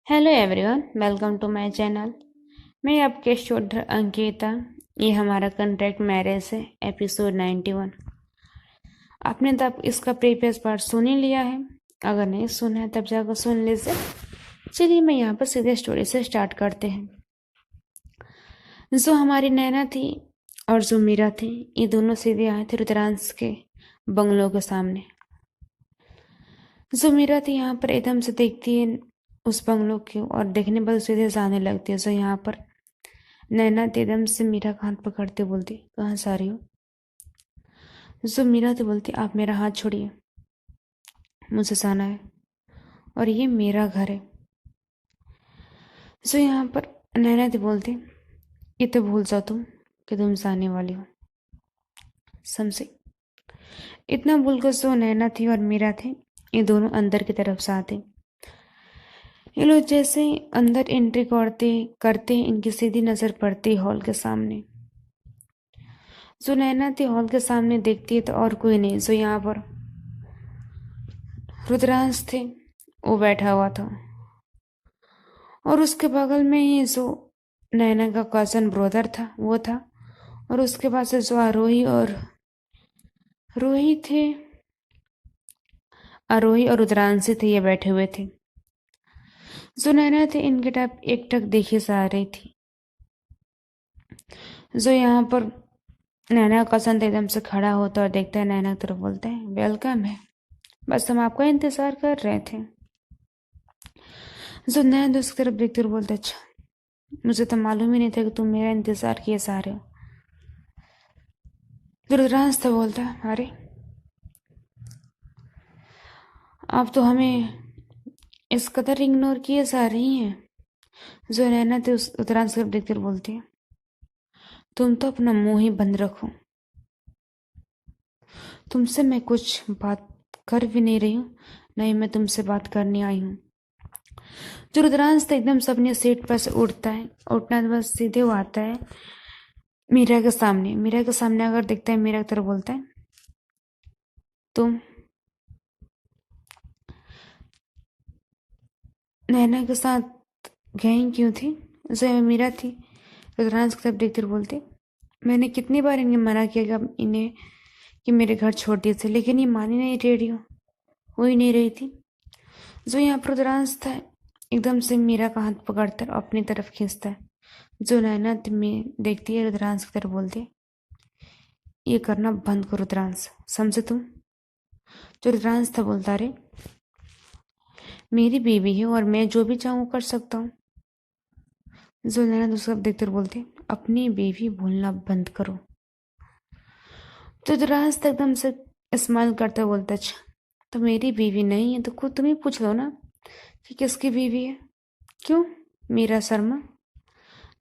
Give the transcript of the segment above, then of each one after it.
Hello everyone, welcome to my channel. मैं आपके student Ankita. ये हमारा कॉन्ट्रैक्ट मैरिज है, एपिसोड 91। आपने तब इसका प्रीवियस पार्ट सुन ही लिया है। अगर नहीं सुना है तब जाकर सुन लीजिए। चलिए मैं यहाँ पर सीधे स्टोरी से स्टार्ट करते हैं। जो हमारी नैना थी और जो मीरा थी, ये दोनों सीधे आए थे रुद्रांश के बंगलों के सामने। जो मीरा थी यहाँ पर एकदम से देखती है उस बंगलों की और देखने पर सीधे जाने लगती है। जो यहाँ पर नैना एकदम से मीरा का हाथ पकड़ते बोलती, कहाँ जा रही हो? जो मीरा तो बोलती, आप मेरा हाथ छोड़िए, मुझे जाना है और ये मेरा घर है। जो यहाँ पर नैना तो बोलती, ये तो भूल जाओ तुम कि तुम जाने वाली हो, समझे? इतना भूलकर जो नैना थी और मीरा थे, ये दोनों अंदर की तरफ से आते। ये लोग जैसे ही अंदर एंट्री करते करते इनकी सीधी नजर पड़ती हॉल के सामने। जो नैना थी हॉल के सामने देखती है तो और कोई नहीं, जो यहाँ पर रुद्रांश थे, वो बैठा हुआ था और उसके बगल में ही जो नैना का कजन ब्रदर था वो था, और उसके पास से जो आरोही और रोही थे, आरोही और रुद्रांशी थे, ये बैठे हुए थे। जो नैना थे इनके टाइप एक टक देखी जा रही थी। जो यहाँ पर नैना का कजन एकदम से खड़ा होता और देखता है नैना की तरफ, बोलता है वेलकम है, बस हम आपका इंतजार कर रहे थे। जो नैना उसकी तरफ देखते और बोलता, अच्छा मुझे तो मालूम ही नहीं था कि तुम मेरा इंतजार किए जा रहे हो। तो रुद्रांश तो बोलता, अरे आप तो हमें इस कदर इग्नोर किए जा रही हैं। जो नैना थे उस रुद्रांश की तरफ देखते और बोलती है, तुम तो अपना मुंह ही बंद रखो, तुमसे मैं कुछ बात कर भी नहीं रही हूँ, नहीं मैं तुमसे बात करने आई हूँ। जो रुद्रांश तो एकदम से अपनी सीट पर से उठता है, उठना तो बस सीधे वो आता है मीरा के सामने। मीरा के सामने अगर देखता है, मीरा की तरफ बोलता है, तुम नैना के साथ गई क्यों थी? जो मीरा थी रुद्रांश की तरफ देखते हुए बोलती, मैंने कितनी बार इन्हें मना किया कि इन्हें कि मेरे घर छोड़ दिए थे, लेकिन ये मान ही नहीं रही हो ही नहीं रही थी। जो यहाँ पर रुद्रांश था एकदम से मीरा का हाथ पकड़ता है और अपनी तरफ खींचता है। जो नैना में देखती है रुद्रांश की तरफ बोलती, ये करना बंद करो रुद्रांश, समझे तुम? जो रुद्रांश था बोलता, रे मेरी बीवी है और मैं जो भी चाहूँ कर सकता हूँ। जो नैना दूसरा देखते हुए बोलती, अपनी बीवी भूलना बंद करो। तो रुद्रांश एकदम से स्माइल करते हुए बोलता, अच्छा तो मेरी बीवी नहीं है तो खुद तुम ही पूछ लो ना कि किसकी बीवी है। क्यों? मीरा शर्मा।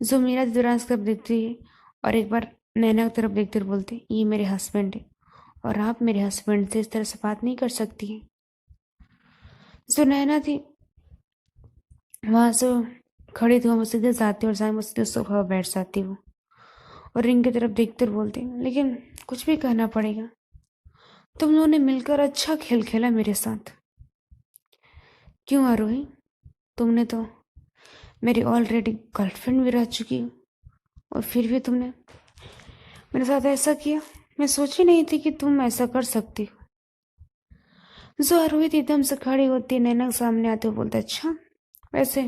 जो मीरा रुद्रांश की तरफ देखती है और एक बार नैना की तरफ देखते हुए बोलते, ये मेरे हस्बैंड है और आप मेरे हस्बैंड से इस तरह से बात नहीं कर सकती है। जो नैना थी वहां से खड़ी थी, वो सीधे जाती और जाए सीधे सोफा पर बैठ जाती वो, और रिंग की तरफ देखते और बोलते, लेकिन कुछ भी कहना पड़ेगा, तुम लोगों ने मिलकर अच्छा खेल खेला मेरे साथ। क्यों आरोही? तुमने तो मेरी ऑलरेडी गर्लफ्रेंड भी रह चुकी हो और फिर भी तुमने मेरे साथ ऐसा किया। मैं सोची नहीं थी कि तुम ऐसा कर सकती हो। जो आरोही एकदम से खड़ी होती, नैना के सामने आते हुए बोलता, अच्छा वैसे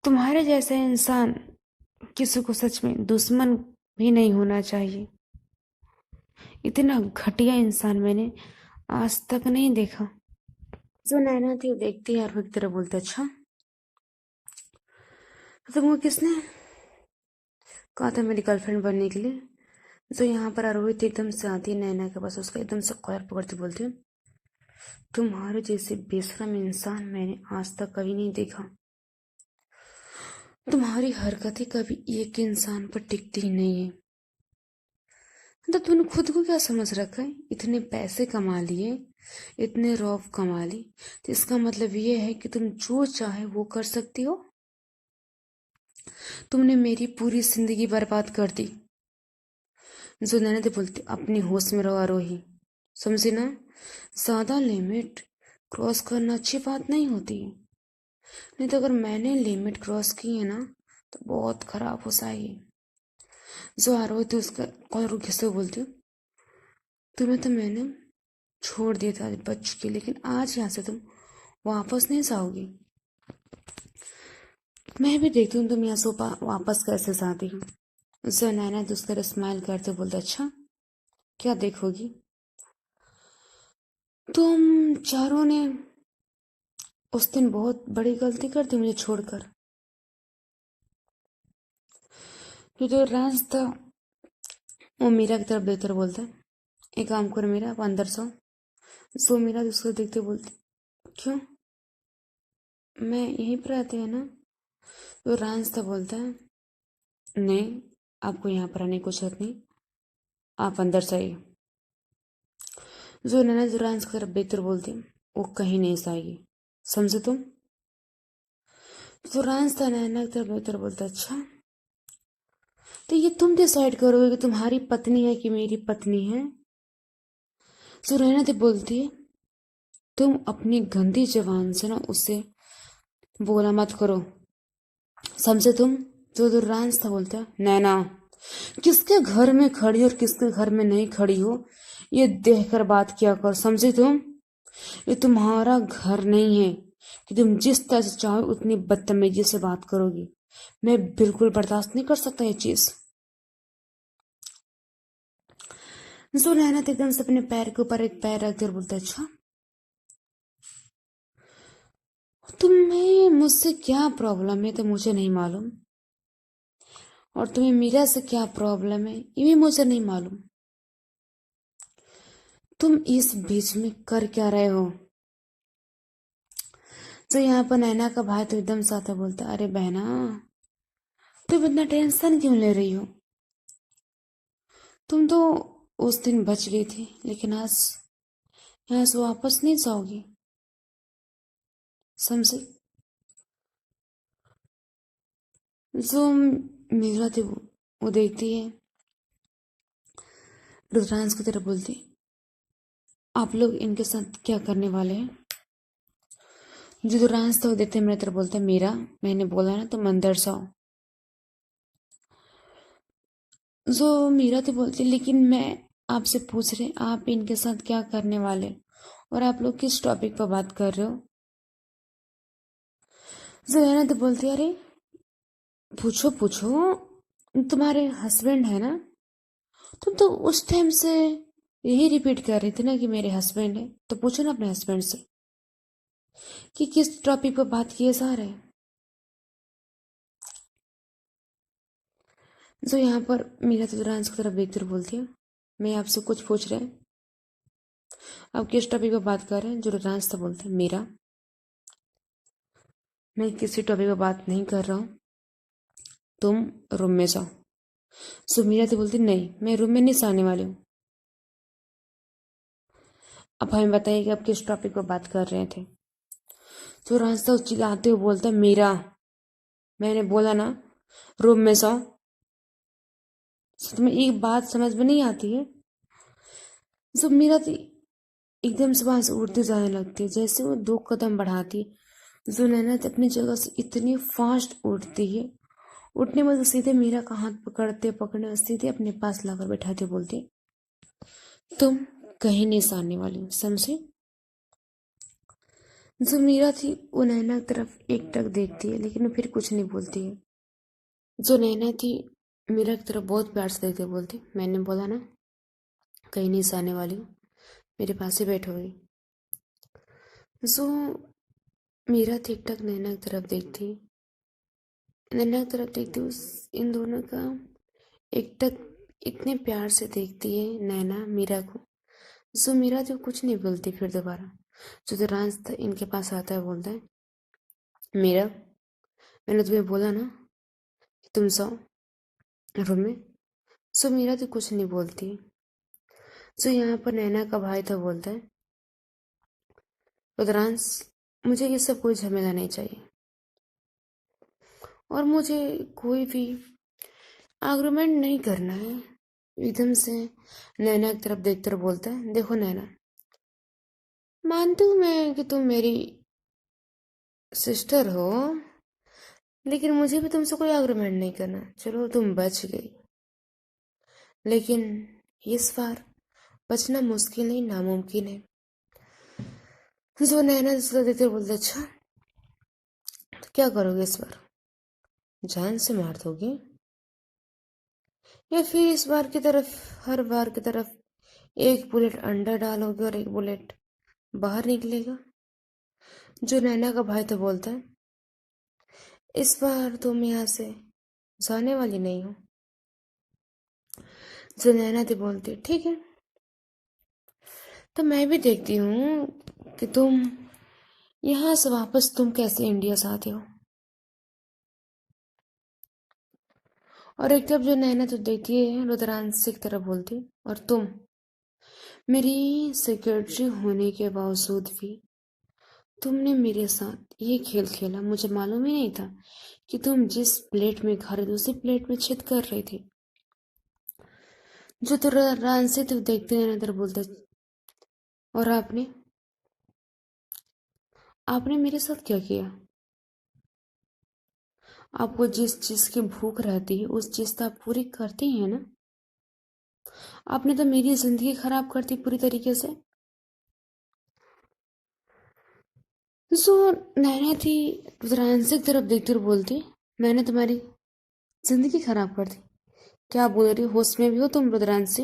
तुम्हारे जैसे इंसान किसी को सच में दुश्मन भी नहीं होना चाहिए। इतना घटिया इंसान मैंने आज तक नहीं देखा। जो नैना थी वो देखती है और की तरह बोलते, अच्छा तो तुमको किसने कहा था मेरी गर्लफ्रेंड बनने के लिए? जो यहाँ पर आरोहित एकदम से आती है नैना के पास, उसका एकदम से कॉलर पकड़ती बोलती है, तुम्हारे जैसे बेशरम इंसान मैंने आज तक कभी नहीं देखा। तुम्हारी हरकतें कभी एक इंसान पर टिकती ही नहीं है। तो तूने खुद को क्या समझ रखा है? इतने पैसे कमा लिए, इतने रौब कमा ली, तो इसका मतलब ये है कि तुम जो चाहे वो कर सकती हो। तुमने मेरी पूरी जिंदगी बर्बाद कर दी। जो नैना बोलती, अपनी होश में रहो आरोही, समझी ना? ज्यादा लिमिट क्रॉस करना अच्छी बात नहीं होती है। नहीं तो अगर मैंने लिमिट क्रॉस की है ना तो बहुत खराब हो जाएगी। जो आ रही थी उसका कॉलर को घिसते हुए बोलती हूँ, तुम्हें तो मैंने छोड़ दिया था बच के, लेकिन आज यहाँ से तुम वापस नहीं जाओगी। मैं भी देखती हूँ तुम यहाँ से वापस कैसे जाती हो। जो नैना तो उसका स्माइल करते बोलते, अच्छा क्या देखोगी? तुम चारों ने उस दिन बहुत बड़ी गलती कर दी मुझे छोड़कर। ये जो राज था वो मीरा की तरफ देखकर बोलता है, एक काम करो मीरा, आप अंदर जाओ। सो मीरा उसको देखते बोलती, क्यों, मैं यहीं पर आते हैं ना? तो राज था बोलता है, नहीं, आपको यहाँ पर आने की कुछ जरूरत नहीं, आप अंदर जाइए। जो नैना जो राज की तरफ देखकर बोलती, वो कहीं नहीं जाएगी, समझे तुम? तो राज था नैना की तरफ देखकर बोलता, अच्छा तो ये तुम डिसाइड करोगे कि तुम्हारी पत्नी है कि मेरी पत्नी है? तो नैना तो बोलती है, तुम अपनी गंदी जबान से ना उससे बोला मत करो, समझे तुम? जो दुर्रांश था बोलता, नैना किसके घर में खड़ी और किसके घर में नहीं खड़ी हो ये देखकर बात किया कर, समझे तुम? ये तुम्हारा घर नहीं है कि तुम जिस तरह से चाहो उतनी बदतमीजी से बात करोगी। मैं बिल्कुल बर्दाश्त नहीं कर सकता ये चीज। जो नैना तो एकदम से अपने पैर के ऊपर एक पैर रख कर बोलता, अच्छा तुम्हें मुझसे क्या प्रॉब्लम है तो मुझे नहीं मालूम, और तुम्हें मीरा से क्या प्रॉब्लम है ये भी मुझे नहीं मालूम। तुम इस बीच में कर क्या रहे हो? तो यहाँ पर नैना का भाई तो एकदम साथ बोलता, अरे बहना तुम इतना टेंशन क्यों ले रही हो? तुम तो उस दिन बच गई थी, लेकिन आज यहाँ से वापस नहीं जाओगी, समझे? जो मीरा थी वो देखती है, रुद्रांश की तरफ बोलती, आप लोग इनके साथ क्या करने वाले हैं? जो रुद्रांश था वो देखते मेरी तरफ बोलता, मीरा मैंने बोला ना तुम अंदर जाओ। जो मीरा थी बोलती, लेकिन मैं आपसे पूछ रहे आप इनके साथ क्या करने वाले, और आप लोग किस टॉपिक पर बात कर रहे हो? जो तो बोलती, अरे पूछो पूछो, तुम्हारे हस्बैंड है ना? तुम तो उस टाइम से यही रिपीट कर रही थी ना कि मेरे हस्बैंड है, तो पूछो ना अपने हस्बैंड से कि किस टॉपिक पर बात किए जा रहे हैं। जो यहाँ पर मीरा तो रांझ की तरफ देखते हुए बोलती है, मैं आपसे कुछ पूछ रहे हैं, आप किस टॉपिक पर बात कर रहे हैं? जो रांझ तो बोलते हैं, मीरा मैं किसी टॉपिक पर बात नहीं कर रहा हूँ, तुम रूम में जाओ। सो मीरा तो बोलती, नहीं मैं रूम में नहीं सोने वाली हूँ, अब हमें बताइए कि आप किस टॉपिक पर बात कर रहे थे? तो रास्ता चिल्लाते हुए बोलता, मीरा मैंने बोला ना रूम में जाओ। तुम्हें एक बात समझ में नहीं आती है? जब मीरा थी एकदम से वहां से उड़ती जाने लगती है, जैसे वो 2 कदम बढ़ाती जो नैना अपनी जगह से इतनी फास्ट उड़ती है, उठने में तो सीधे मीरा का हाथ पकड़ते पकड़ने सीधे अपने पास लाकर बैठाते बोलती, तुम कहीं नहीं सारने वाली हो, समझे? जो मीरा थी वो नैना की तरफ एकटक देखती है, लेकिन वो फिर कुछ नहीं बोलती है। जो नैना थी मीरा की तरफ बहुत प्यार से देखते बोलती, मैंने बोला ना कहीं नहीं जाने वाली हूँ, मेरे पास ही बैठोगी। जो मीरा ठीक ठाक नैना की तरफ देखती, नैना की तरफ देखती, उस इन दोनों का एकटक इतने प्यार से देखती है नैना मीरा को। जो मीरा जो कुछ नहीं बोलती फिर दोबारा। जो राज था इनके पास आता है, बोलता है, मीरा मैंने तुम्हें बोला ना कि तुम जाओ रूम में। सो मीरा तो कुछ नहीं बोलती। सो यहाँ पर नैना का भाई था, बोलता है, रुद्रांश मुझे ये सब कोई झमेला नहीं चाहिए, और मुझे कोई भी आर्गुमेंट नहीं करना है। एकदम से नैना की तरफ देखकर बोलता है, देखो नैना, मानती हूँ मैं कि तुम मेरी सिस्टर हो, लेकिन मुझे भी तुमसे कोई आर्गुमेंट नहीं करना। चलो तुम बच गई, लेकिन इस बार बचना मुश्किल नहीं, नामुमकिन है। जो नैना दूसरा देखते बोलते, अच्छा तो क्या करोगे इस बार? जान से मार दोगे या फिर इस बार की तरफ, हर बार की तरफ एक बुलेट अंदर डालोगे और एक बुलेट बाहर निकलेगा? जो नैना का भाई तो बोलता है, इस बार तुम यहाँ से जाने वाली नहीं हो। जो नैना थी बोलती, ठीक है, तो मैं भी देखती हूँ कि तुम यहाँ से वापस तुम कैसे इंडिया से आते हो। और एक तरफ जो नैना तो देखती है रुद्रांश की तरफ बोलती, और तुम मेरी सेक्रेटरी होने के बावजूद भी तुमने मेरे साथ ये खेल खेला। मुझे मालूम ही नहीं था कि तुम जिस प्लेट में खा रहे थे उसी प्लेट में छेद कर रहे थे। जो तो रांसी तो देखते हैं नजर बोलते, और आपने आपने मेरे साथ क्या किया? आपको जिस चीज की भूख रहती है उस चीज तो आप पूरी करते ही है ना। आपने तो मेरी जिंदगी खराब कर दी पूरी तरीके से। जो नैना थी रुद्रांशी की तरफ देखती और बोलती, मैंने तुम्हारी जिंदगी खराब कर दी? क्या बोल रही हो? होश में भी हो तुम रुद्रांशी?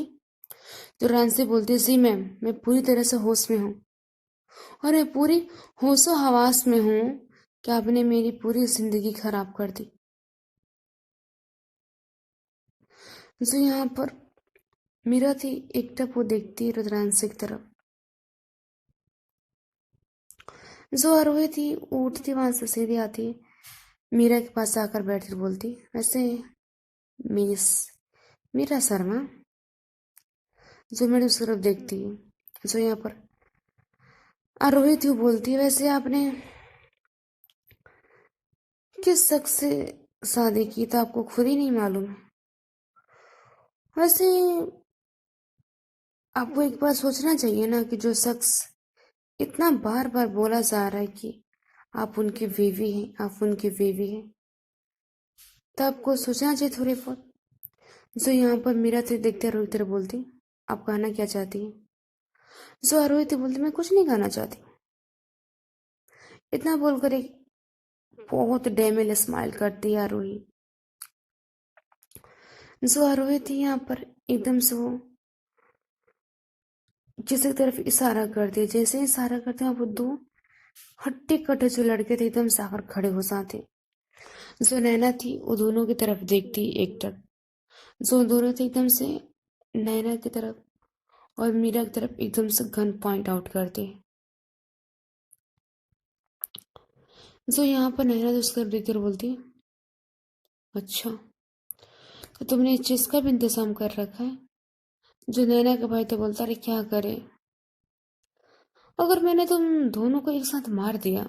रुद्रांशी बोलती, जी मैम, मैं पूरी तरह से होश में हूँ, और मैं पूरी होशो हवास में हूँ कि आपने मेरी पूरी जिंदगी खराब कर दी। जो यहाँ पर मीरा थी एकटक वो देखती रुद्रांशी की तरफ। जो आरोही थी उठती वहां से सीधी आती मीरा के पास आकर बैठती बोलती, वैसे मिस मीरा शर्मा। जो मेरी उस तरफ देखती है, जो यहाँ पर आरोही थी वो बोलती, वैसे आपने किस शख्स से शादी की तो आपको खुद ही नहीं मालूम है। वैसे आपको एक बार सोचना चाहिए ना कि जो शख्स इतना बार बार बोला जा रहा है कि आप उनकी बीवी हैं, आप उनकी बीवी हैं, तो आपको सोचना चाहिए थोड़े बहुत। जो यहाँ पर मीरा थे देखते रोहित तरह बोलती, आप कहना क्या चाहती हैं? जो आरोही थी बोलती, मैं कुछ नहीं कहना चाहती। इतना बोलकर एक बहुत डेमेल स्माइल करती है आरोही। जो आरोही थी यहाँ पर एकदम से वो किसी तरफ इशारा करती है, जैसे ही इशारा करते हैं वो दो हट्टे कट्टे जो लड़के थे एकदम से आकर खड़े हो जाते। जो नैना थी वो दोनों की तरफ देखती एकटक। जो दोनों थे एकदम से नैना की तरफ और मीरा की तरफ एकदम से गन पॉइंट आउट करते। जो यहाँ पर नैना तो उसकी तरफ देखती और बोलती, अच्छा तो तुमने इस चीज का भी इंतजाम कर रखा है? जो नैना का भाई तो बोलता, अरे क्या करे, अगर मैंने तुम दोनों को एक साथ मार दिया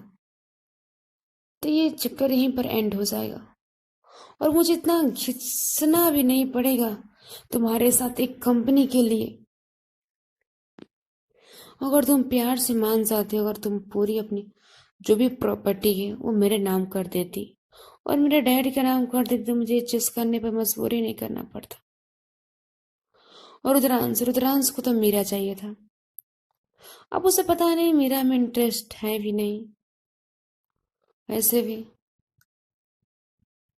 तो ये चक्कर यहीं पर एंड हो जाएगा, और मुझे इतना घिसना भी नहीं पड़ेगा तुम्हारे साथ एक कंपनी के लिए। अगर तुम प्यार से मान जाते, अगर तुम पूरी अपनी जो भी प्रॉपर्टी है वो मेरे नाम कर देती और मेरे डैड के नाम कर देती, तो मुझे ये चीज करने पर मजबूर ही नहीं करना पड़ता। और रुद्रांश को तो मीरा चाहिए था। अब उसे पता नहीं मीरा में इंटरेस्ट है भी नहीं। वैसे भी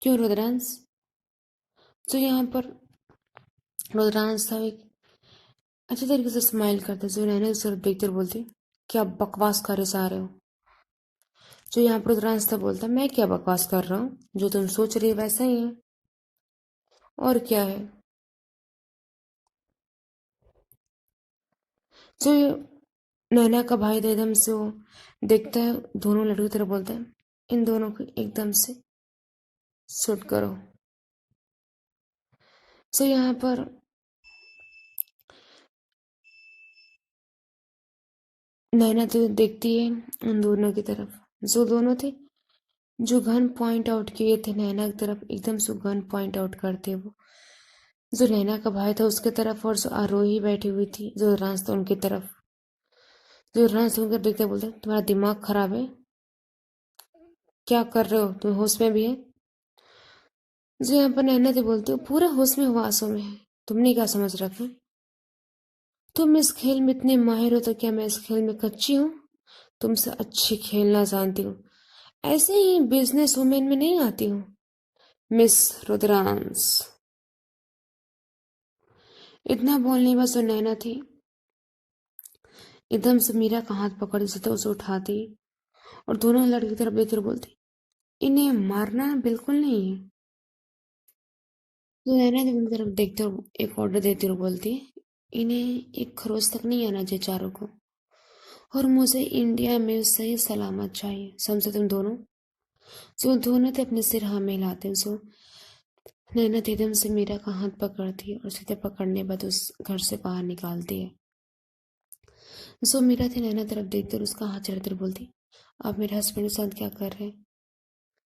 क्यों रुद्रांश? तो यहाँ पर रुद्रांश था एक अच्छे तरीके से स्माइल करते, जो नैना उस तरफ देखते और बोलती, क्या बकवास करे जा रहे हो? जो यहाँ पर रुद्रांश था बोलता, मैं क्या बकवास कर रहा हूँ, जो तुम सोच रही है वैसा ही है, और क्या है। जो नैना का भाई था एकदम से वो देखता है दोनों लड़कियों की तरफ, बोलता है, इन दोनों को एकदम से शूट करो। सो यहाँ पर नैना तो देखती है उन दोनों की तरफ, जो दोनों थे जो गन पॉइंट आउट किए थे नैना की तरफ, एकदम से गन पॉइंट आउट करते वो। जो नैना का भाई था उसके तरफ, और जो आरोही बैठी हुई थी जो राज था उनकी तरफ। जो राज उनकर देखते बोलते, तुम्हारा दिमाग खराब है? क्या कर रहे हो तुम? होश में भी है? जो यहाँ पर नैना थी बोलती हो पूरा होश में हवासों में है। तुमने क्या समझ रखा? तुम इस खेल में इतने माहिर हो तो क्या मैं इस खेल में कच्ची हूँ? तुमसे अच्छी खेलना जानती हूँ। ऐसे ही बिजनेस वुमेन में नहीं आती हूँ। मिस रुद्रांश। इतना बोलने बस वो नैना थी एकदम से मीरा का हाथ पकड़ से उसे उठाती और दोनों लड़की की तरफ देखते हुए बोलती, इन्हें मारना बिल्कुल नहीं है। तो नैना जब उनकी तरफ देखते हुए एक ऑर्डर देते हुए बोलती, इन्हें एक खरोच तक नहीं आना चाहिए चारों को, और मुझे इंडिया में सही सलामत चाहिए। समझे तुम दोनों? जो दोनों थे अपने सिर हाँ मिलाते जो नैना एकदम से मीरा का हाथ पकड़ती है और सीधे पकड़ने के बाद उस घर से बाहर निकालती है। जो मीरा थी नैना तरफ देखते और उसका हाथ चढ़ाते बोलती, आप मेरे हस्बैंड के साथ क्या कर रहे हैं?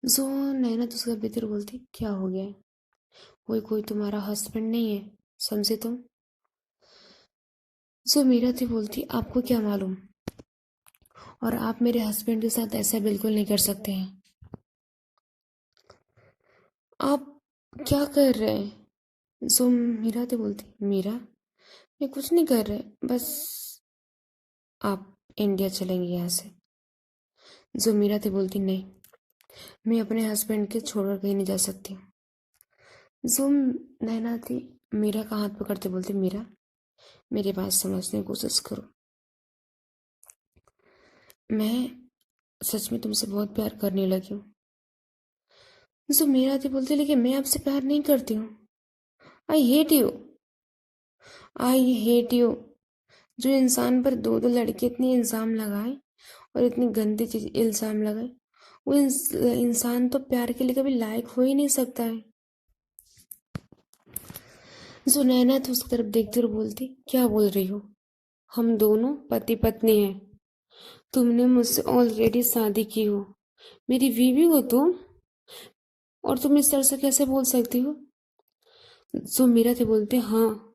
जो नैना तो उसका बेहतर बोलती, क्या हो गया? कोई कोई तुम्हारा हस्बैंड नहीं है, समझे तुम? जो मीरा थी बोलती, आपको क्या मालूम? और आप मेरे हस्बैंड के साथ ऐसा बिल्कुल नहीं कर सकते हैं। आप क्या कर रहे हैं? जो मीरा थी बोलती, मीरा मैं कुछ नहीं कर रहे, बस आप इंडिया चलेंगे यहाँ से। जो मीरा थी बोलती, नहीं, मैं अपने हस्बैंड के छोड़कर कहीं नहीं जा सकती। जो नैना थी मीरा का हाथ पकड़ते बोलती, मीरा मेरी बात समझने की कोशिश करो। मैं सच में तुमसे बहुत प्यार करने लगी हूँ। जो मीरा थी बोलती, लेकिन मैं आपसे प्यार नहीं करती हूँ। I hate you. I hate you. जो इंसान पर दो दो लड़के इतने इल्जाम लगाए और इतनी गंदी चीज इल्जाम लगाए, वो इंसान तो प्यार के लिए कभी लायक हो ही नहीं सकता है। जो नैना थी उसकी तरफ देखती और बोलती, क्या बोल रही हो? हम दोनों पति पत्नी हैं। तुमने मुझसे ऑलरेडी शादी की हो, मेरी बीवी हो तुम, और तुम इस तरह से कैसे बोल सकती हो? जो मीरा थे बोलते, हाँ,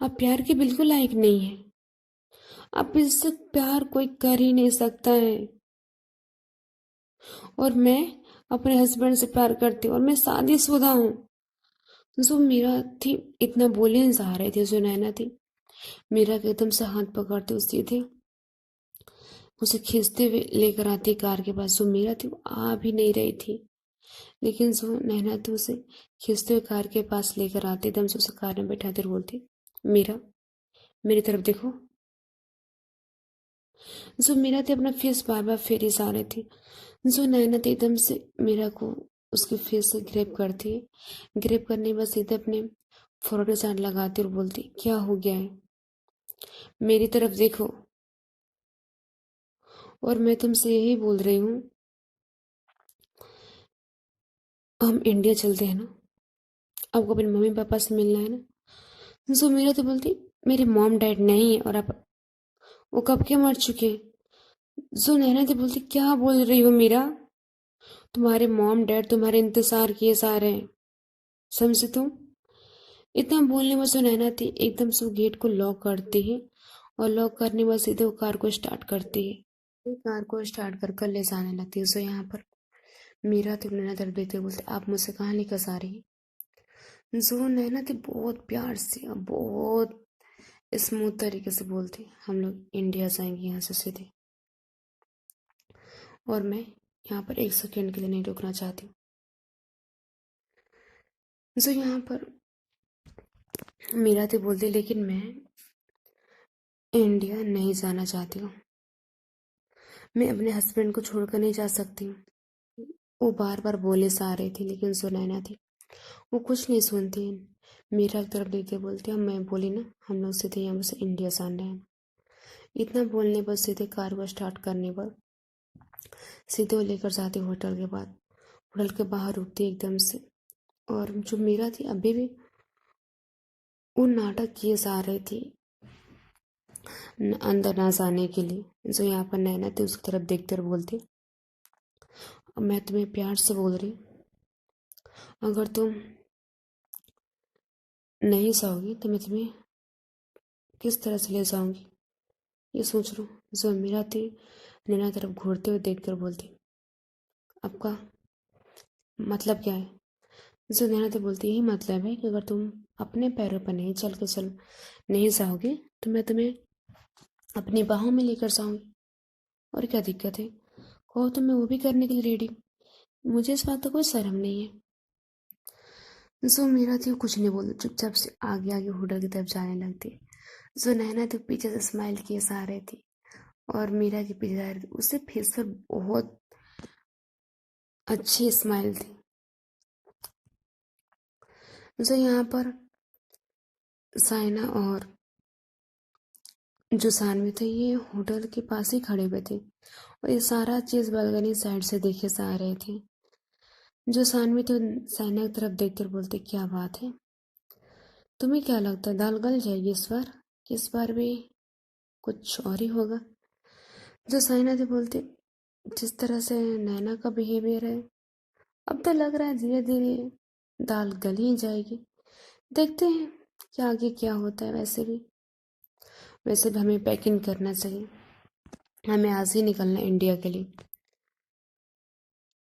आप प्यार के बिल्कुल लायक नहीं है। आप इससे प्यार कोई कर ही नहीं सकता है। और मैं अपने हस्बैंड से प्यार करती हूँ और मैं शादीशुदा हूँ। जो मीरा थी इतना बोले नहीं जा रही थी। जो नैना थी मीरा के एकदम से हाथ पकड़ते उसकी थी उसे खींचते हुए लेकर आती कार के पास। जो मीरा थी वो आ भी नहीं रही थी, लेकिन जो नैना थी उसे खींचते हुए कार के पास लेकर आती एकदम से उसे कार में बैठाते और बोलती, मीरा मेरी तरफ देखो। जो मीरा थी अपना फेस बार बार फेरी जा रही थी। जो नैना थी एकदम से मीरा को उसके फेस से ग्रैब करती है। ग्रैब करने के बाद सीधे अपने फोrehead के साथ लगाती और बोलती, क्या हो गया है? मेरी तरफ देखो। और मैं तुमसे यही बोल रही हूँ, हम इंडिया चलते हैं ना? आपको अपने मम्मी पापा से मिलना है ना? जो मीरा तो बोलती, मेरे मॉम डैड नहीं है और आप वो कब के मर चुके हैं। जो नैना थी बोलती, क्या बोल रही हो मीरा? तुम्हारे मॉम डैड तुम्हारे इंतजार किए जा रहे हैं, समझे तुम? इतना बोलने में जो नैना थी एकदम से वो गेट को लॉक करती है और लॉक करने में सीधे वो कार को स्टार्ट करती है। वो कार को स्टार्ट कर कर ले जाने लगती है। सो यहाँ पर मीरा तो नैना तरफ देखते बोलते, आप मुझसे कहाँ लेकर जा रही है? जो नैना थी बहुत प्यार से और बहुत स्मूथ तरीके से बोलती, हम लोग इंडिया जाएंगे यहाँ से सीधे, और मैं यहाँ पर एक सेकेंड के लिए नहीं रुकना चाहती हूँ। जो यहाँ पर मीरा थी बोलती, लेकिन मैं इंडिया नहीं जाना चाहती हूँ। मैं अपने हस्बैंड को छोड़कर नहीं जा सकती हूँ। वो बार बार बोले जा रही थी, लेकिन सुनैना थी वो कुछ नहीं सुनती। मीरा की तरफ देखते बोलती, हम मैं बोली ना हम लोग सीधे यहाँ से इंडिया जाना है। इतना बोलने पर सीधे कार को स्टार्ट करने पर सीधे वो लेकर जाती होटल के बाद। होटल के बाहर रुकती एकदम से, और जो मीरा थी अभी भी वो नाटक किए जा रही थी अंदर ना जाने के लिए। जो यहाँ पर नैना थी उसकी तरफ देखते और बोलती, मैं तुम्हें प्यार से बोल रही, अगर तुम नहीं जाओगी तो मैं तुम्हें किस तरह से ले जाऊंगी ये सोच लो। जो मीरा थी नैना तरफ घूरते हुए देखकर बोलती, आपका मतलब क्या है? जुनैना तो बोलती यही मतलब है कि अगर तुम अपने पैरों पर नहीं जाओगे तो मैं तुम्हें अपनी बाहों में लेकर जाऊंगी। और क्या दिक्कत है? कहो तो मैं वो भी करने के लिए रेडी हूँ। मुझे इस बात का कोई शर्म नहीं है। जो मेरा थी वो कुछ नहीं बोलती, चुपचाप से आगे आगे होटल की तरफ जाने लगती। जो नैना तो पीछे से स्माइल किए जा रही थी और मीरा के पीछे जा रही थी। उसके फेस पर बहुत अच्छी स्माइल थी। जो यहाँ पर साइना और जो सानवी थे ये होटल के पास ही खड़े हुए थे और ये सारा चीज बालकनी साइड से देखे जा रहे थे। जो सानवी थे साइना की तरफ देखकर बोलते क्या बात है, तुम्हें क्या लगता है दाल गल जाएगी इस बार कि इस बार भी कुछ और ही होगा? जो साइना थे बोलते जिस तरह से नैना का बिहेवियर है अब तो लग रहा है धीरे धीरे दाल गल ही जाएगी। देखते हैं कि आगे क्या होता है। वैसे भी हमें पैकिंग करना चाहिए, हमें आज ही निकलना है इंडिया के लिए,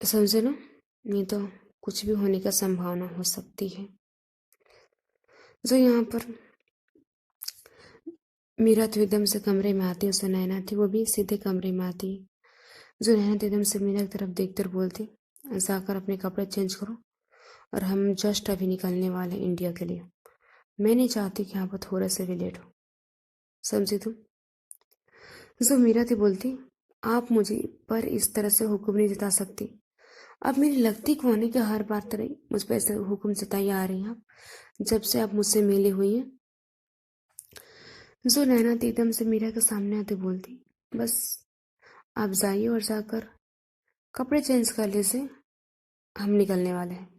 समझे ना? नहीं तो कुछ भी होने का संभावना हो सकती है। जो यहाँ पर मीरा तो एकदम से कमरे में आती है, उसे नैना थी वो भी सीधे कमरे में आती है। जो नैना तो एकदम से मीरा की तरफ देखकर बोलती जाकर अपने कपड़े चेंज करो और हम जस्ट अभी निकलने वाले हैं इंडिया के लिए। मैं नहीं चाहती कि यहाँ पर थोड़ा सा भी लेट हो, समझी तुम? जो मीरा थी बोलती आप मुझे पर इस तरह से हुक्म नहीं जता सकती। अब मेरी लगती कौन है कि हर बार तरह मुझ पर ऐसे हुक्म जताई आ रही हैं आप, जब से आप मुझसे मिली हुई हैं। जो नैना थी एकदम से मीरा के सामने आते बोलती बस आप जाइए और जाकर कपड़े चेंज कर लीजिए, हम निकलने वाले हैं।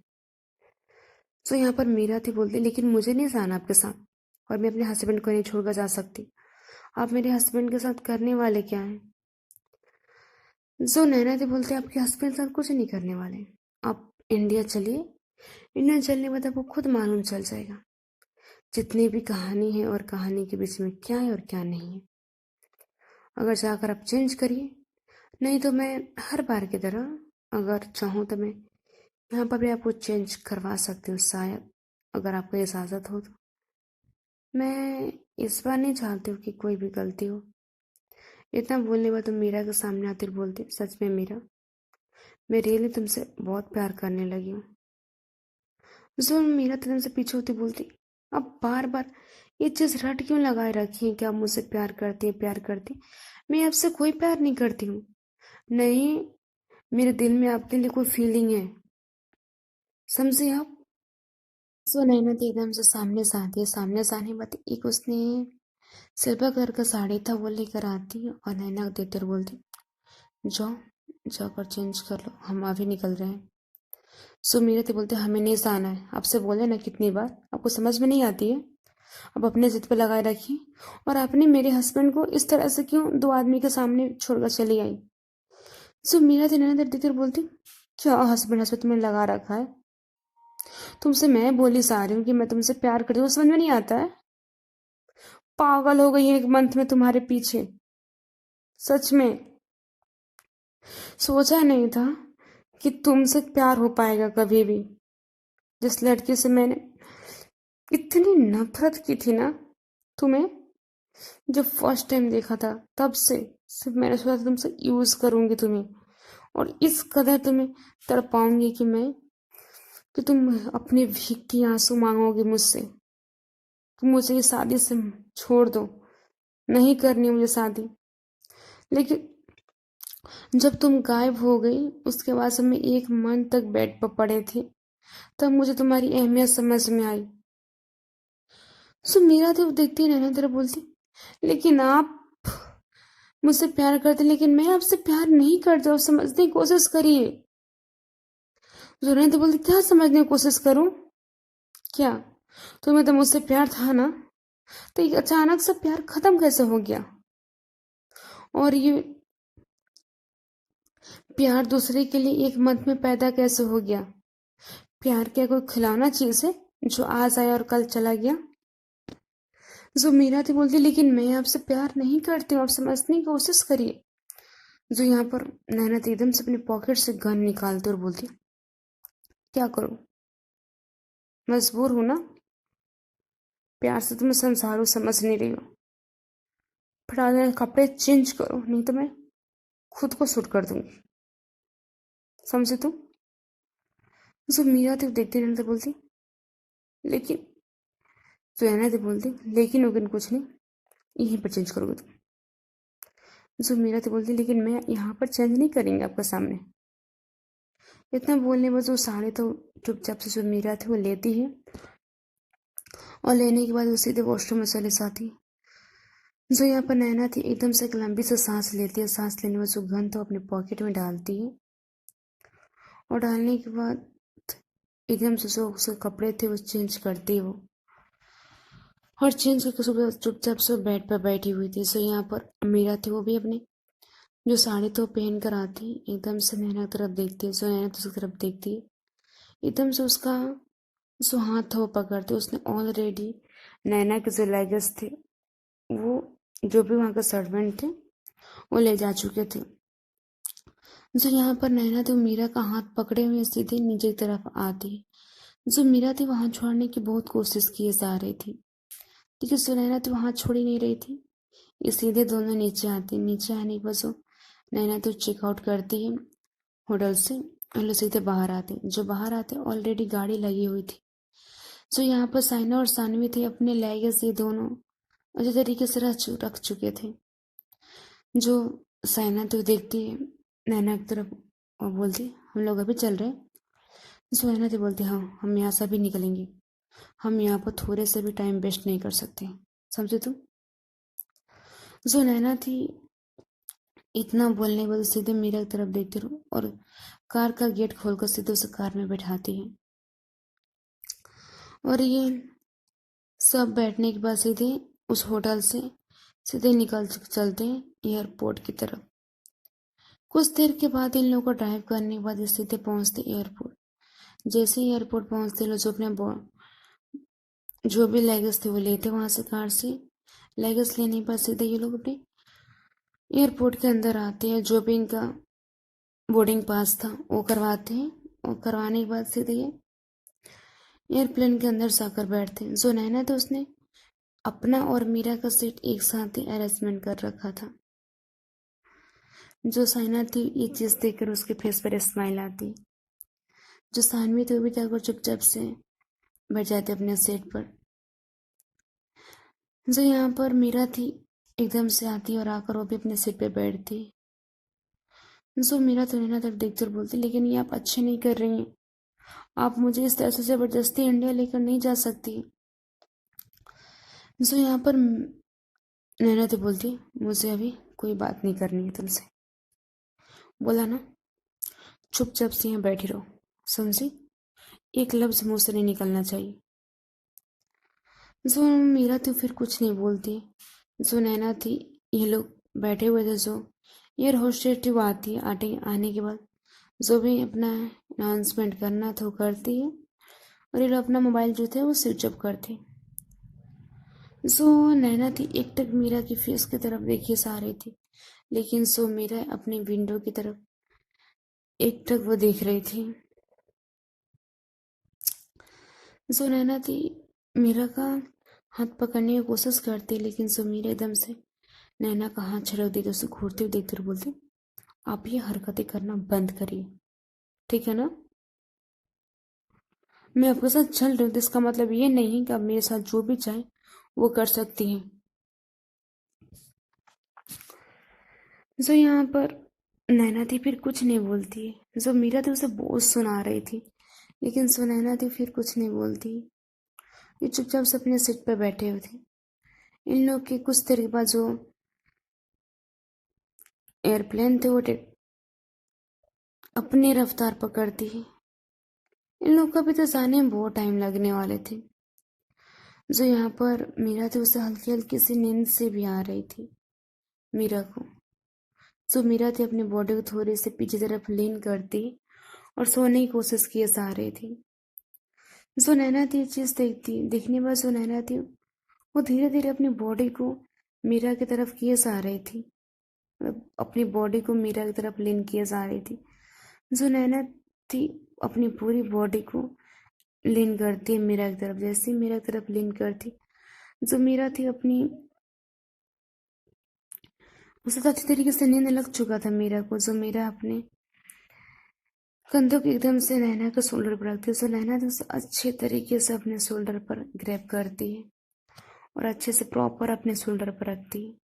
तो यहाँ पर मीरा थी बोलती लेकिन मुझे नहीं जाना आपके साथ और मैं अपने हस्बैंड को नहीं छोड़कर जा सकती। आप मेरे हस्बैंड के साथ करने वाले क्या हैं? जो नैना थी बोलते आपके हस्बैंड के साथ कुछ नहीं करने वाले, आप इंडिया चलिए। इंडिया चलने के बाद आपको खुद मालूम चल जाएगा जितनी भी कहानी है और कहानी के बीच में क्या है और क्या नहीं है। अगर जाकर आप चेंज करिए, नहीं तो मैं हर बार की तरह अगर चाहूँ तो मैं यहाँ पर भी आपको चेंज करवा सकती हूँ शायद, अगर आपको इजाज़त हो तो। मैं इस बार नहीं चाहती हूँ कि कोई भी गलती हो। इतना बोलने में तो मीरा के सामने आती बोलती सच में मीरा मैं रियली तुमसे बहुत प्यार करने लगी हूँ। जो मीरा तुम से पीछे होती बोलती अब बार बार ये चीज रट क्यों लगाए रखी है कि आप मुझसे प्यार करती हैं। मैं आपसे कोई प्यार नहीं करती हूँ। नहीं, मेरे दिल में आपके लिए कोई फीलिंग है, समझे आप? सो नैना तो एकदम से सामने से आती है, सामने से आने बात एक उसने सिल्वर कलर का साड़ी था वो लेकर आती है और नैना को देते हुए बोलती जाओ जाकर चेंज कर लो, हम अभी निकल रहे हैं। सो मेरे तो बोलते हमें नहीं जाना है, आपसे बोले ना कितनी बार, आपको समझ में नहीं आती है? अब अपने जिद पे लगाए रखी और आपने मेरे हस्बैंड को इस तरह से क्यों दो आदमी के सामने छोड़कर चली आई? सो मीरा तो नैना देखकर बोलती क्या हस्बैंड हस्बैंड तुमने लगा रखा है? तुमसे मैं बोली जा रही हूँ कि मैं तुमसे प्यार करती हूँ, समझ में नहीं आता है? पागल हो गई है एक मंथ में तुम्हारे पीछे, सच में सोचा नहीं था कि तुमसे प्यार हो पाएगा कभी भी। जिस लड़की से मैंने इतनी नफरत की थी ना तुम्हें, जब फर्स्ट टाइम देखा था तब से सिर्फ मैंने सोचा था तुमसे यूज करूंगी तुम्हें और इस कदर तुम्हें तड़पाऊंगी कि तुम अपने भीख की आंसू मांगोगे मुझसे। तुम मुझे ये शादी से छोड़ दो, नहीं करनी मुझे शादी। लेकिन जब तुम गायब हो गई उसके बाद से मैं एक मंथ तक बेड पर पड़े थे, तब मुझे तुम्हारी अहमियत समझ में आई। सो मेरा तो देखती है नैना तेरा बोलती लेकिन आप मुझसे प्यार करते, लेकिन मैं आपसे प्यार नहीं करती, आप समझने की कोशिश करिए। जोरन तो बोलती क्या समझने की कोशिश करूं? क्या तुम्हें तो मुझसे प्यार था ना, तो ये अचानक से प्यार खत्म कैसे हो गया? और ये प्यार दूसरे के लिए एक मंथ में पैदा कैसे हो गया? प्यार क्या कोई खिलौना चीज है जो आज आया और कल चला गया? जो मीरा थी बोलती लेकिन मैं आपसे प्यार नहीं करती हूँ, आप समझने की कोशिश करिए। जो यहाँ पर नैना थी एकदम से अपने पॉकेट से गन निकालती और बोलती, क्या करूं, मजबूर हूं ना, प्यार से तुम्हें संसार समझ नहीं रही हो, फटाफट कपड़े चेंज करो नहीं तो मैं खुद को शूट कर दूंगी, समझे तुम। जो मीरा थी वो देखती रहने बोलती, लेकिन जो नैना थी बोलती, लेकिन उकिन कुछ नहीं, यहीं पर चेंज करोगे तुम। जो मीरा थी बोलती, लेकिन मैं यहाँ पर चेंज नहीं करेंगे आपके सामने। इतना बोलने बस वो साड़ी तो चुपचाप से जो मीरा थी वो लेती है और लेने के बाद वो सीधे वॉशरूम में चले जाती। जो यहाँ पर नैना थी एकदम से एक लंबी से सांस लेती है, सांस लेने के बाद जो गन तो अपने पॉकेट में डालती है और डालने के बाद एकदम से जो उसके कपड़े थे वो चेंज करती है वो, और चेंज करके सुबह चुपचाप से बेड पर बैठी हुई थी। सो यहाँ पर मीरा थी वो भी अपने जो साड़ी तो पहन कर आती, एकदम से नैना की तरफ देखती है, सो नैना तो उसकी तरफ देखती है, एकदम से उसका जो हाथ था वो पकड़ते, उसने ऑलरेडी नैना के जो लेगेस थे वो जो भी वहाँ के सर्वेंट थे वो ले जा चुके थे। जो यहाँ पर नैना थी मीरा का हाथ पकड़े हुए सीधे नीचे की तरफ आती है। जो मीरा थी वहां छोड़ने की बहुत कोशिश की जा रही थी, लेकिन जो नैना थी वहां छोड़ ही नहीं रही थी। ये सीधे दोनों नीचे आती, नीचे आने के बाद जो नैना तो चेकआउट करती है होटल से, और लोग सीधे बाहर आते, जो बाहर आते ऑलरेडी गाड़ी लगी हुई थी। जो यहाँ पर साइना और सानवी थे अपने लगेज ये दोनों अच्छे तरीके से रख चुके थे। जो साइना तो देखती है नैना की तरफ और बोलती, हम लोग अभी चल रहे हैं। जो नैना तो बोलती, हाँ हम यहाँ से अभी निकलेंगे, हम यहाँ पर थोड़े से भी टाइम वेस्ट नहीं कर सकते, समझे तुम। जो नैना थी इतना बोलने के बाद सीधे मीरा की तरफ देखती रहो और कार का गेट खोलकर सीधे उसे कार में बैठाती है। और ये सब बैठने के बाद सीधे उस होटल से सीधे निकल चलते हैं एयरपोर्ट की तरफ। कुछ देर के बाद इन लोगों को ड्राइव करने के बाद ये सीधे पहुंचते एयरपोर्ट। जैसे ही एयरपोर्ट पहुंचते लोग जो अपने जो भी लगेज थे वो लेते वहां से कार से, लगेज लेने के बाद सीधे ये लोग अपने एयरपोर्ट के अंदर आते हैं, जो भी इनका बोर्डिंग पास था वो करवाते हैं, और करवाने के बाद सीधे ये एयरप्लेन के अंदर जाकर बैठते हैं। जो नैना था उसने अपना और मीरा का सीट एक साथ ही अरेंजमेंट कर रखा था। जो साइना थी ये चीज देखकर उसके फेस पर स्माइल आती। जो सानवी थी वो भी जाकर चुपचाप से बैठ जाते अपने सीट पर। जो यहाँ पर मीरा थी एकदम से आती और आकर वो भी अपने सीट पे बैठती। जो मीरा तो नैना तरफ देखते और बोलती, लेकिन ये आप अच्छे नहीं कर रही हैं, आप मुझे इस तरह से जबरदस्ती इंडिया लेकर नहीं जा सकती। जो यहाँ पर नैना तो बोलती, मुझे अभी कोई बात नहीं करनी है तुमसे, बोला ना, चुपचाप से यहाँ बैठी रहो, समझी, एक लफ्ज मुंह से नहीं निकलना चाहिए। जो मीरा थी फिर कुछ नहीं बोलती। जो नैना थी ये लोग बैठे हुए थे, जो एयर होस्टेस थी वो आती है, आने के बाद जो भी अपना अनाउंसमेंट करना था वो करती है, और ये लोग अपना मोबाइल जो थे वो स्विच ऑफ करते। जो नैना थी एक टक मीरा की फेस की तरफ देखी जा रही थी, लेकिन सो मीरा अपनी विंडो की तरफ एक टक वो देख रही थी। जो नैना थी मीरा का हाथ पकड़ने की कोशिश करती, लेकिन सो मीरा एकदम से नैना का हाथ छड़क देती, उसे घूरते हुए देखते हुए बोलती, आप ये हरकतें करना बंद करिए, ठीक है ना। मैं आपके साथ चल रही हूँ तो इसका मतलब ये नहीं कि आप मेरे साथ जो भी चाहे वो कर सकती हैं। जो यहाँ पर नैना थी फिर कुछ नहीं बोलती है। जो मीरा थी उसे बहुत सुना रही थी, लेकिन सो नैना थी फिर कुछ नहीं बोलती। ये चुपचाप से अपने सीट पर बैठे हुए थे। इन लोग के कुछ देर के बाद जो एयरप्लेन थे वो अपनी रफ्तार पकड़ती है। इन लोग का भी तो जाने में बहुत टाइम लगने वाले थे। जो यहाँ पर मीरा थी उसे हल्की हल्की सी नींद से भी आ रही थी मीरा को। जो मीरा थी अपनी बॉडी को थोड़ी सी पीछे तरफ लीन करती और सोने की कोशिश किए जा रही थी। जो नैना थी ये चीज देखने बाद जो नैना थी वो धीरे धीरे अपनी बॉडी को मीरा की तरफ किए जा रही थी। मतलब अपनी बॉडी को मीरा की तरफ लीन किए जा रही थी। जो नैना थी अपनी पूरी बॉडी को लीन करती है मीरा की तरफ, जैसे ही मीरा की तरफ लीन करती, जो मीरा थी अपनी, उसे तो अच्छी तरीके से नींद लग चुका था मीरा को। जो मीरा अपने कंधों को एकदम से नैना के शोल्डर पर रखती है, जो नैना थी उसे अच्छे तरीके से अपने शोल्डर पर ग्रैब करती है और अच्छे से प्रॉपर अपने शोल्डर पर रखती है।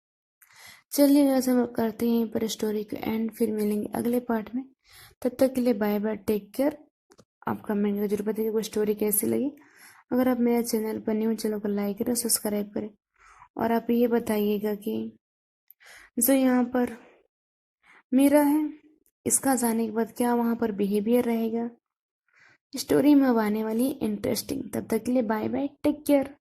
चलिए ऐसा हम करते हैं पर स्टोरी को एंड, फिर मिलेंगे अगले पार्ट में। तब तक के लिए बाय बाय, टेक केयर। आप कमेंट करके जरूर बताइए कोई स्टोरी कैसी लगी। अगर आप मेरे चैनल पर न्यू, चैनल को लाइक करें, सब्सक्राइब करें। और आप ये बताइएगा कि जो यहाँ पर मीरा है, इसका जाने के बाद क्या वहाँ पर बिहेवियर रहेगा। स्टोरी में अब आने वाली इंटरेस्टिंग। तब तक के लिए बाय बाय, टेक केयर।